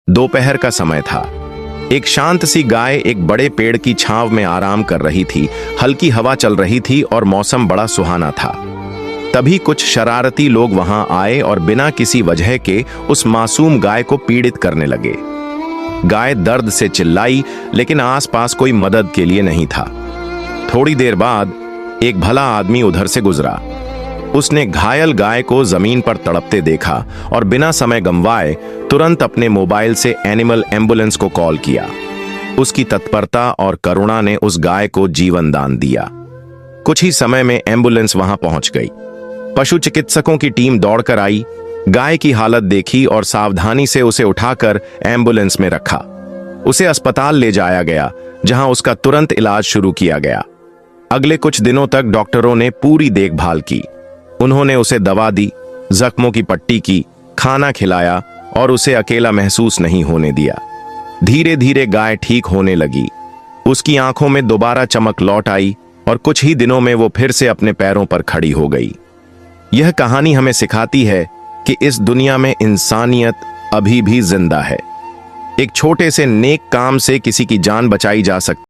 दोपहर का समय था। एक शांत सी गाय एक बड़े पेड़ की छांव में आराम कर रही थी। हल्की हवा चल रही थी और मौसम बड़ा सुहाना था। तभी कुछ शरारती लोग वहां आए और बिना किसी वजह के उस मासूम गाय को पीड़ित करने लगे। गाय दर्द से चिल्लाई, लेकिन आसपास कोई मदद के लिए नहीं था। थोड़ी देर बाद एक भला आदमी उधर से गुजरा। उसने घायल गाय को जमीन पर तड़पते देखा और बिना समय गंवाए तुरंत अपने मोबाइल से एनिमल एम्बुलेंस को कॉल किया। उसकी तत्परता और करुणा ने उस गाय को जीवन दान दिया। कुछ ही समय में एम्बुलेंस वहां पहुंच गई। पशु चिकित्सकों की टीम दौड़कर आई, गाय की हालत देखी और सावधानी से उसे उठाकर एम्बुलेंस में रखा। उसे अस्पताल ले जाया गया, जहां उसका तुरंत इलाज शुरू किया गया। अगले कुछ दिनों तक डॉक्टरों ने पूरी देखभाल की। उन्होंने उसे दवा दी, जख्मों की पट्टी की, खाना खिलाया और उसे अकेला महसूस नहीं होने दिया। धीरे धीरे गाय ठीक होने लगी। उसकी आंखों में दोबारा चमक लौट आई और कुछ ही दिनों में वो फिर से अपने पैरों पर खड़ी हो गई। यह कहानी हमें सिखाती है कि इस दुनिया में इंसानियत अभी भी जिंदा है। एक छोटे से नेक काम से किसी की जान बचाई जा सकती